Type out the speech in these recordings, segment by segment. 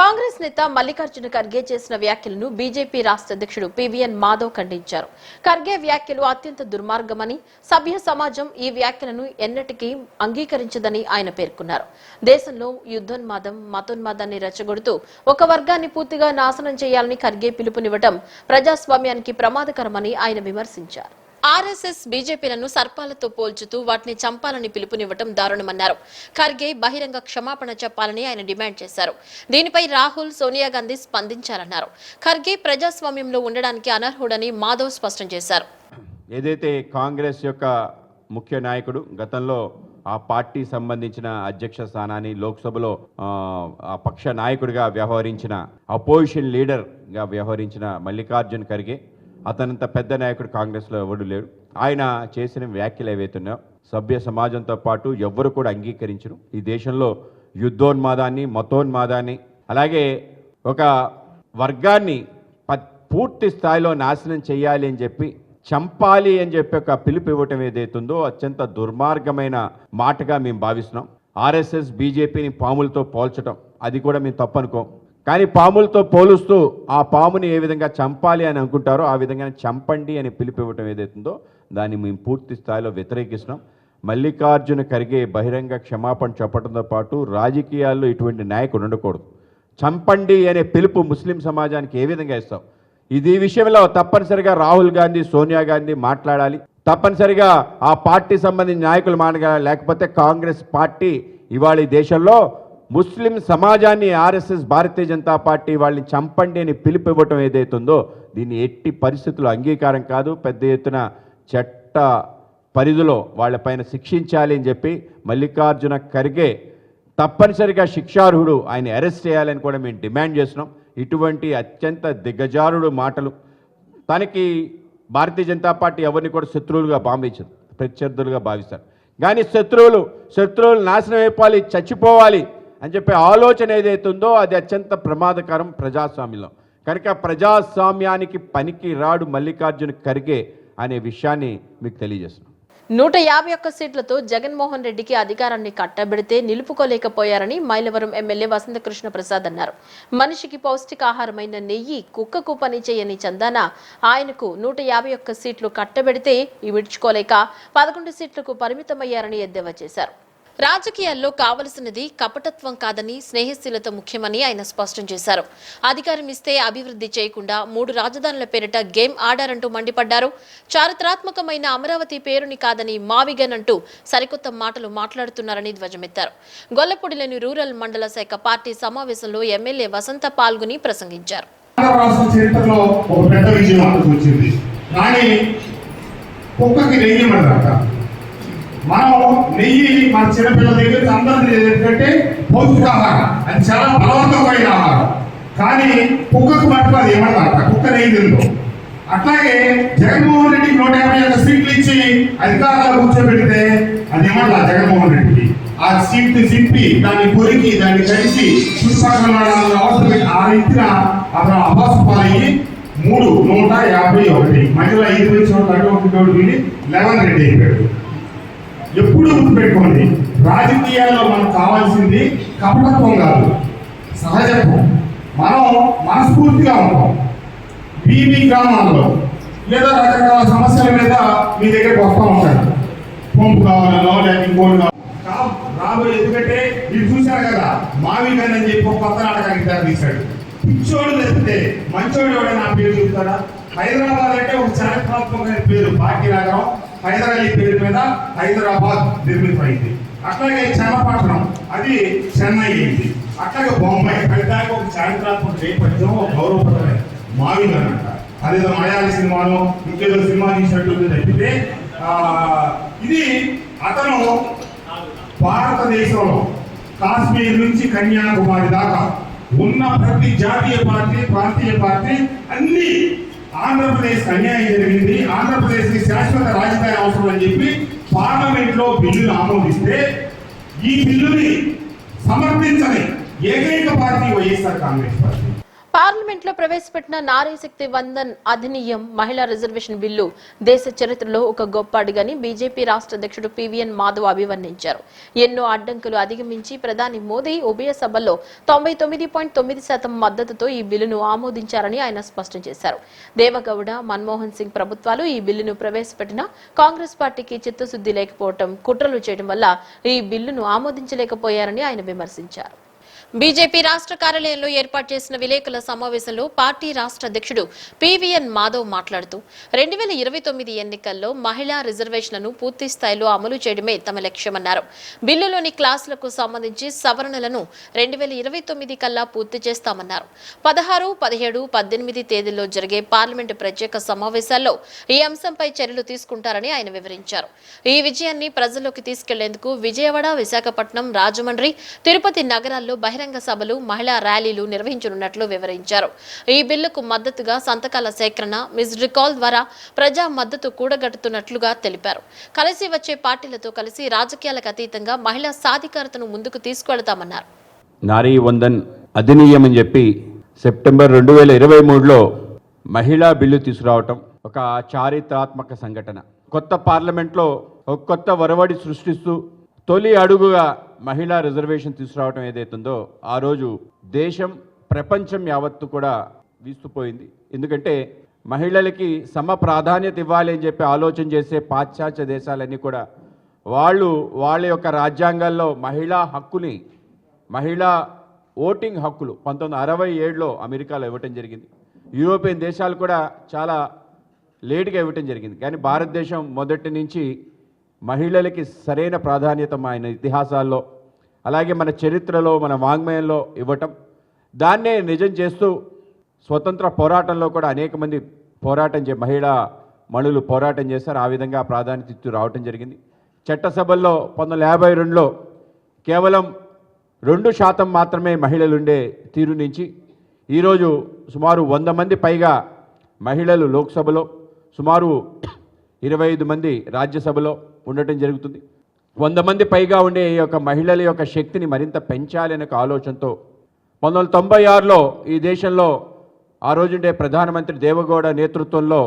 కాంగ్రెస్ నేత మల్లికార్జున ఖర్గే చేసిన వ్యాఖ్యలను బీజేపీ రాష్ట్ర అధ్యక్షుడు పీవీఎన్ మాధవ్ ఖండించారు. ఖర్గే వ్యాఖ్యలు అత్యంత దుర్మార్గమని, సభ్య సమాజం ఈ వ్యాఖ్యలను ఎన్నటికీ అంగీకరించదని ఆయన పేర్కొన్నారు. దేశంలో యుద్ధోన్మాదం, మతోన్మాదాన్ని రెచ్చగొడుతూ ఒక వర్గాన్ని పూర్తిగా నాశనం చేయాలని ఖర్గే పిలుపునివ్వడం ప్రజాస్వామ్యానికి ప్రమాదకరమని ఆయన విమర్శించారు. ఆర్ఎస్ఎస్ బీజేపీలను సర్పాలతో పోల్చుతూ వాటిని చంపాలని పిలుపునివ్వడం దారుణమన్నారు. ఖర్గే బహిరంగ క్షమాపణ చెప్పాలని ఆయన డిమాండ్ చేశారు. దీనిపై రాహుల్, సోనియా గాంధీ స్పందించారన్నారు. ఖర్గే ప్రజాస్వామ్యంలో ఉండడానికి అనర్హుడని మాధవ్ స్పష్టం చేశారు. ఏదైతే కాంగ్రెస్ యొక్క ముఖ్య నాయకుడు గతంలో ఆ పార్టీ సంబంధించిన అధ్యక్ష స్థానాన్ని లోక్సభలో ఆ పక్ష నాయకుడిగా వ్యవహరించిన, అపోజిషన్ లీడర్గా వ్యవహరించిన మల్లికార్జున్ ఖర్గే, అతనంత పెద్ద నాయకుడు కాంగ్రెస్లో ఎవడు లేడు. ఆయన చేసిన వ్యాఖ్యలు ఏవైతున్నాయో సభ్య సమాజంతో పాటు ఎవ్వరు కూడా అంగీకరించరు. ఈ దేశంలో యుద్ధోన్మాదాన్ని, మతోన్మాదాన్ని, అలాగే ఒక వర్గాన్ని పూర్తి స్థాయిలో నాశనం చేయాలి అని చెప్పి, చంపాలి అని చెప్పి ఒక పిలుపు ఇవ్వటం ఏదైతుందో అత్యంత దుర్మార్గమైన మాటగా మేము భావిస్తున్నాం. ఆర్ఎస్ఎస్ బీజేపీని పాములతో పోల్చడం అది కూడా మేము తప్పనుకోం. కానీ పాములతో పోలుస్తూ ఆ పాముని ఏ విధంగా చంపాలి అని అనుకుంటారో ఆ విధంగా చంపండి అని పిలుపు ఇవ్వటం ఏదైతుందో దాన్ని మేము పూర్తి స్థాయిలో వ్యతిరేకిస్తున్నాం. మల్లికార్జున ఖర్గే బహిరంగ క్షమాపణ చెప్పడంతో పాటు రాజకీయాల్లో ఇటువంటి నాయకుడు ఉండకూడదు. చంపండి అనే పిలుపు ముస్లిం సమాజానికి ఏ విధంగా ఇస్తాం? ఇది విషయంలో తప్పనిసరిగా రాహుల్ గాంధీ, సోనియా గాంధీ మాట్లాడాలి. తప్పనిసరిగా ఆ పార్టీ సంబంధించిన నాయకులు మాట్లాడాలి. లేకపోతే కాంగ్రెస్ పార్టీ ఇవాళ ఈ దేశంలో ముస్లిం సమాజాన్ని, ఆర్ఎస్ఎస్ భారతీయ జనతా పార్టీ వాళ్ళని చంపండి అని పిలుపు ఇవ్వటం ఏదైతుందో దీన్ని ఎట్టి పరిస్థితుల్లో అంగీకారం కాదు. పెద్ద ఎత్తున చట్ట పరిధిలో వాళ్ళపైన శిక్షించాలి అని చెప్పి మల్లికార్జున ఖర్గే తప్పనిసరిగా శిక్షార్హుడు, ఆయన అరెస్ట్ చేయాలని కూడా మేము డిమాండ్ చేస్తున్నాం. ఇటువంటి అత్యంత దిగజారుడు మాటలు, తనకి భారతీయ జనతా పార్టీ ఎవరిని కూడా శత్రువులుగా భావించదు, ప్రత్యర్థులుగా భావిస్తారు. కానీ శత్రువులు నాశనం అయిపోవాలి, చచ్చిపోవాలి అని చెప్పే ఆలోచన ఏదైతుందో అది అత్యంత ప్రమాదకరం ప్రజాస్వామ్యంలో. కనుక ప్రజాస్వామ్యానికి పనికి రాడు మల్లికార్జున ఖర్గే అనే విషయాన్ని మీకు తెలియజేస్తున్నాం. 151 సీట్లతో జగన్మోహన్ రెడ్డికి అధికారాన్ని కట్టబెడితే నిలుపుకోలేకపోయారని మైలవరం ఎమ్మెల్యే వసంతకృష్ణ ప్రసాద్ అన్నారు. మనిషికి పౌష్టికాహారమైన నెయ్యి కుక్కకు పని చేయని చందాన ఆయనకు 151 సీట్లు కట్టబెడితే విడుచుకోలేక 11 సీట్లకు పరిమితమయ్యారని ఎద్దేవా చేశారు. రాజకీయాల్లో కావలసినది కపటత్వం కాదని, స్నేహశీలత ముఖ్యమని ఆయన స్పష్టం చేశారు. అధికారం ఇస్తే అభివృద్ధి చేయకుండా 3 రాజధానుల పేరిట గేమ్ ఆడారంటూ మండిపడ్డారు. చారిత్రాత్మకమైన అమరావతి పేరుని కాదని మావిగన్ అంటూ సరికొత్త మాటలు మాట్లాడుతున్నారని ధ్వజమెత్తారు. గొల్లపూడిలోని రూరల్ మండల శాఖ పార్టీ సమావేశంలో ఎమ్మెల్యే వసంత పాల్గొని ప్రసంగించారు. మనం నెయ్యి మన చిన్నపిల్లల దగ్గర అందరినీ ఏంటంటే పౌష్టికాహారం, అది చాలా బలవంతమైన ఆహారం. కానీ కుక్కకు మటుకు అది ఏమన్నమాట, కుక్క నెయ్యి తిందో. అట్లాగే జగన్మోహన్ రెడ్డికి 151 సీట్లు ఇచ్చి అధికారాలు కూర్చోబెడితే అది ఏమన్నా జగన్మోహన్ రెడ్డికి ఆ సీట్లు సింపి దాన్ని కొరికి దాన్ని కలిసి చుట్టుపక్కల అవసరం ఆ రీతిన అతను అభాసపాలయ్యి 151 మధ్యలో 5 వచ్చి అటువంటి వెళ్ళి 11 రెడ్డి అయిపోయాడు. ఎప్పుడు గుర్తుపెట్టుకోండి, రాజకీయాల్లో మనకు కావాల్సింది కపటత్వం కాదు, సహజత్వం. మనం మనస్ఫూర్తిగా ఉంటాం. మీ గ్రామాల్లో లేదా రకరకాల సమస్యల మీద మీ దగ్గరకు వస్తూ ఉంటారు. పంపు కావాలనో లేదా ఇంకోటి రాబోయే, ఎందుకంటే మీరు చూశారు కదా మావిగన్ అని చెప్పి ఒక కొత్త నాటకానికి దారి తీశాడు. పిచ్చోడు తెస్తే మంచోడు ఎవడైనా నా పేరు చెప్తాడా? హైదరాబాద్ అంటే ఒక చారిత్రాత్మకమైన పేరు, భాగ్యనగరం హైదరాబాద్ పేరు మీద హైదరాబాద్ నిర్మితమైంది. అట్లాగే చన్నపట్నం అది చెన్నై అయింది. అట్లాగే బొంబాయి దానికి ఒక చారిత్రాత్మక నేపథ్యం, ఒక గౌరవపరమైన మావిగన్ అంట. అదేదో మలయాళ సినిమాలో ఇంకేదో సినిమా తీసినట్టు తప్పితే ఇది అతను భారతదేశంలో కాశ్మీర్ నుంచి కన్యాకుమారి దాకా ఉన్న ప్రతి జాతీయ పార్టీ, ప్రాంతీయ పార్టీ అన్ని ఆంధ్రప్రదేశ్ అన్యాయం జరిగింది, ఆంధ్రప్రదేశ్ కి శాశ్వత రాజధాని అవసరం అని చెప్పి పార్లమెంట్ లో బిల్లును ఆమోదిస్తే ఈ బిల్లుని సమర్థించని ఏకైక పార్టీ వైఎస్ఆర్ కాంగ్రెస్ పార్టీ. పార్లమెంట్లో ప్రవేశపెట్టిన నారీ శక్తి వందన్ అధినియం మహిళా రిజర్వేషన్ బిల్లు దేశ చరిత్రలో ఒక గొప్ప అడుగని బీజేపీ రాష్ట్ర అధ్యక్షుడు పివిఎన్ మాధవ్ అభివర్ణించారు. ఎన్నో అడ్డంకులు అధిగమించి ప్రధాని మోదీ ఉభయ సభల్లో 99.9% మద్దతుతో ఈ బిల్లును ఆమోదించారని ఆయన స్పష్టం చేశారు. దేవగౌడ, మన్మోహన్ సింగ్ ప్రభుత్వాలు ఈ బిల్లును ప్రవేశపెట్టినా కాంగ్రెస్ పార్టీకి చిత్తశుద్ధి లేకపోవడం, కుట్రలు చేయడం వల్ల ఈ బిల్లును ఆమోదించలేకపోయారని ఆయన విమర్శించారు. బీజేపీ రాష్ట్ర కార్యాలయంలో ఏర్పాటు చేసిన విలేకరుల సమావేశంలో పార్టీ రాష్ట్ర అధ్యక్షుడు పివిఎన్ మాధవ్ మాట్లాడుతూ 2029 ఎన్నికల్లో మహిళా రిజర్వేషన్లను పూర్తి స్థాయిలో అమలు చేయడమే తమ లక్ష్యమన్నారు. బిల్లులోని క్లాసులకు సంబంధించి సవరణలను 2029 కల్లా పూర్తి చేస్తామన్నారు. 16, 17, 18 తేదీల్లో జరిగే పార్లమెంటు ప్రత్యేక సమావేశాల్లో ఈ అంశంపై చర్యలు తీసుకుంటారని ఆయన వివరించారు. ఈ విజయాన్ని ప్రజల్లోకి తీసుకెళ్లేందుకు విజయవాడ, విశాఖపట్నం, రాజమండ్రి, తిరుపతి నగరాల్లో బహిరంగ సభలు, మహిళా ర్యాలీలు నిర్వహించనున్నట్లు వివరించారు. ఈ బిల్లుకు మద్దతుగా సంతకాల సేకరణ, మిస్డ్ కాల్ ద్వారా ప్రజా మద్దతు కూడగట్టుతున్నట్లుగా తెలిపారు. కలిసి వచ్చే పార్టీలతో కలిసి రాజకీయాలకు అతీతంగా మహిళా సాధికారతను ముందుకు తీసుకువెళతామన్నారు. నారీ వందన్ అధినియం అని చెప్పి సెప్టెంబర్ 2023లో మహిళా బిల్లు తీసుకురావటం ఒక చారిత్రాత్మక సంఘటన. కొత్త పార్లమెంట్లో ఒక కొత్త ఒరవడి సృష్టిస్తూ తొలి అడుగుగా మహిళా రిజర్వేషన్ తీసుకురావడం ఏదైతుందో ఆ రోజు దేశం, ప్రపంచం యావత్తు కూడా వీస్తుపోయింది. ఎందుకంటే మహిళలకి సమ ప్రాధాన్యత ఇవ్వాలి అని చెప్పి ఆలోచన చేసే పాశ్చాత్య దేశాలన్నీ కూడా వాళ్ళ యొక్క రాజ్యాంగాల్లో మహిళా హక్కుని, మహిళా ఓటింగ్ హక్కులు 1967లో అమెరికాలో ఇవ్వటం జరిగింది. యూరోపియన్ దేశాలు కూడా చాలా లేటుగా ఇవ్వటం జరిగింది. కానీ భారతదేశం మొదటి నుంచి మహిళలకి సరైన ప్రాధాన్యత ఆయన ఇతిహాసాల్లో, అలాగే మన చరిత్రలో, మన వాంగ్మయంలో ఇవ్వటం, దాన్నే నిజం చేస్తూ స్వతంత్ర పోరాటంలో కూడా అనేక మంది మహిళా మణులు పోరాటం చేశారు. ఆ విధంగా ప్రాధాన్యత ఇస్తూ రావటం జరిగింది. చట్టసభల్లో 1952లో కేవలం 2% మాత్రమే మహిళలు ఉండే తీరు నుంచి ఈరోజు సుమారు 100 మంది పైగా మహిళలు లోక్సభలో, సుమారు 25 మంది రాజ్యసభలో ఉండటం జరుగుతుంది. 100 మంది పైగా ఉండే ఈ యొక్క మహిళల యొక్క శక్తిని మరింత పెంచాలి అనే ఆలోచనతో 1996లో ఈ దేశంలో ఆ రోజుండే ప్రధానమంత్రి దేవగౌడ నేతృత్వంలో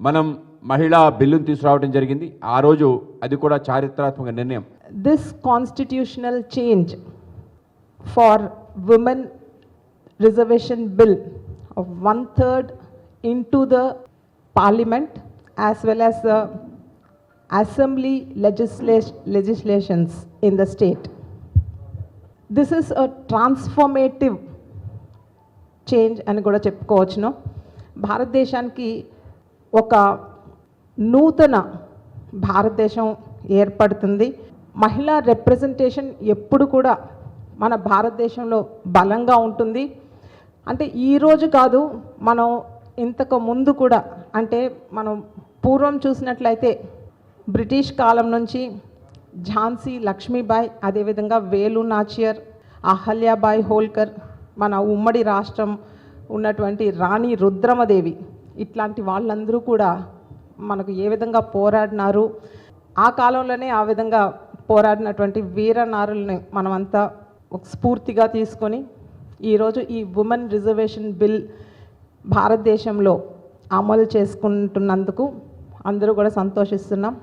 మనం మహిళా బిల్లును తీసుకురావడం జరిగింది. ఆ రోజు అది కూడా చారిత్రాత్మక నిర్ణయం. This constitutional change for women reservation bill of 1/3 into the parliament as well as the assembly legislations in the state. This is a transformative change అని కూడా చెప్పుకోవచ్చును. భారతదేశానికి ఒక నూతన భారతదేశం ఏర్పడుతుంది. మహిళా రిప్రజెంటేషన్ ఎప్పుడు కూడా మన భారతదేశంలో బలంగా ఉంటుంది. అంటే ఈరోజు కాదు, మనం ఇంతకు ముందు కూడా, అంటే మనం పూర్వం చూసినట్లయితే బ్రిటిష్ కాలం నుంచి ఝాన్సీ లక్ష్మీబాయి, అదేవిధంగా వేలు నాచియర్, అహల్యాబాయి హోల్కర్, మన ఉమ్మడి రాష్ట్రం ఉన్నటువంటి రాణి రుద్రమదేవి, ఇట్లాంటి వాళ్ళందరూ కూడా మనకు ఏ విధంగా పోరాడినారు, ఆ కాలంలోనే ఆ విధంగా పోరాడినటువంటి వీరనారుల్ని మనమంతా ఒక స్ఫూర్తిగా తీసుకొని ఈరోజు ఈ ఉమెన్ రిజర్వేషన్ బిల్ భారతదేశంలో అమలు చేసుకుంటున్నందుకు అందరూ కూడా సంతోషిస్తున్నాం.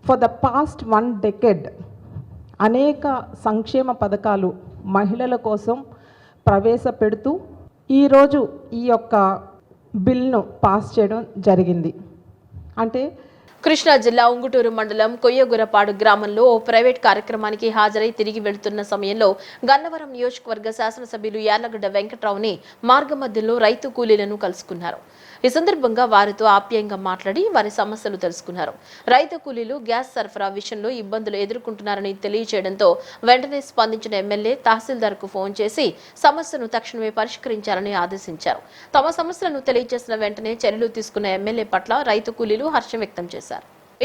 ఫర్ ద పాస్ట్ 1 decade అనేక సంక్షేమ పథకాలు మహిళల కోసం ప్రవేశపెడుతూ ఈరోజు ఈ యొక్క బిల్ను పాస్ చేయడం జరిగింది. అంటే కృష్ణా జిల్లా ఉంగుటూరు మండలం కొయ్యగురపాడు గ్రామంలో ఓ ప్రైవేట్ కార్యక్రమానికి హాజరై తిరిగి వెళుతున్న సమయంలో గన్నవరం నియోజకవర్గ శాసనసభ్యులు యార్లగడ్డ వెంకట్రావుని మార్గమధ్యంలో రైతు కూలీలను కలుసుకున్నారు. ఈ సందర్భంగా వారితో ఆప్యాయంగా మాట్లాడి వారి సమస్యలు తెలుసుకున్నారు. రైతు కూలీలు గ్యాస్ సరఫరా విషయంలో ఇబ్బందులు ఎదుర్కొంటున్నారని తెలియజేయడంతో వెంటనే స్పందించిన ఎమ్మెల్యే తహసీల్దార్కు ఫోన్ చేసి సమస్యను తక్షణమే పరిష్కరించాలని ఆదేశించారు. తమ సమస్యలను తెలియజేసిన వెంటనే చర్యలు తీసుకున్న ఎమ్మెల్యే పట్ల రైతు కూలీలు హర్షం వ్యక్తం చేశారు.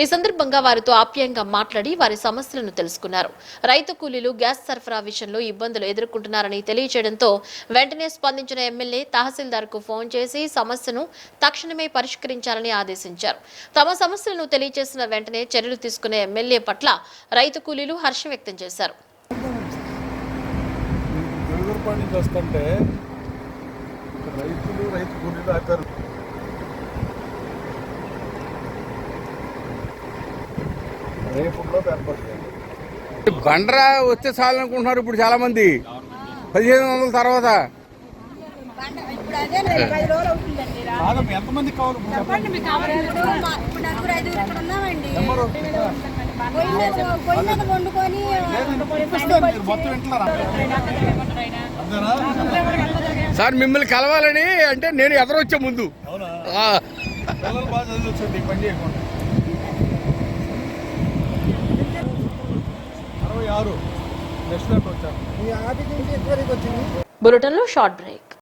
ఈ సందర్భంగా వారితో ఆప్యాయంగా మాట్లాడి వారి సమస్యలను తెలుసుకున్నారు. రైతు కూలీలు గ్యాస్ సరఫరా విషయంలో ఇబ్బందులు ఎదుర్కొంటున్నారని తెలియజేయడంతో వెంటనే స్పందించిన ఎమ్మెల్యే తహసీల్దార్కు ఫోన్ చేసి సమస్యను తక్షణమే పరిష్కరించాలని ఆదేశించారు. తమ సమస్యలను తెలియజేసిన వెంటనే చర్యలు తీసుకునే ఎమ్మెల్యే పట్ల రైతు కూలీలు హర్షం వ్యక్తం చేశారు. రైతులు రైతు కూలీలు ఆపారు. రేపులో ఏర్పడుతుంది. బండరా వస్తే చాలనుకుంటున్నారు ఇప్పుడు చాలా మంది 1500 తర్వాత. కాదమ్మా, ఎంతమంది కావాలి? మొత్తం వింటున్నారా? సార్ మిమ్మల్ని కలవాలని అంటే నేను ఎదురొచ్చే ముందు. అవునా? ఆ. పిల్లలు బాగా చదివి వచ్చండి, పని చేయకుండా. 66 నెక్స్ట్ వచ్చారు. బులెటిన్లో షార్ట్ బ్రేక్.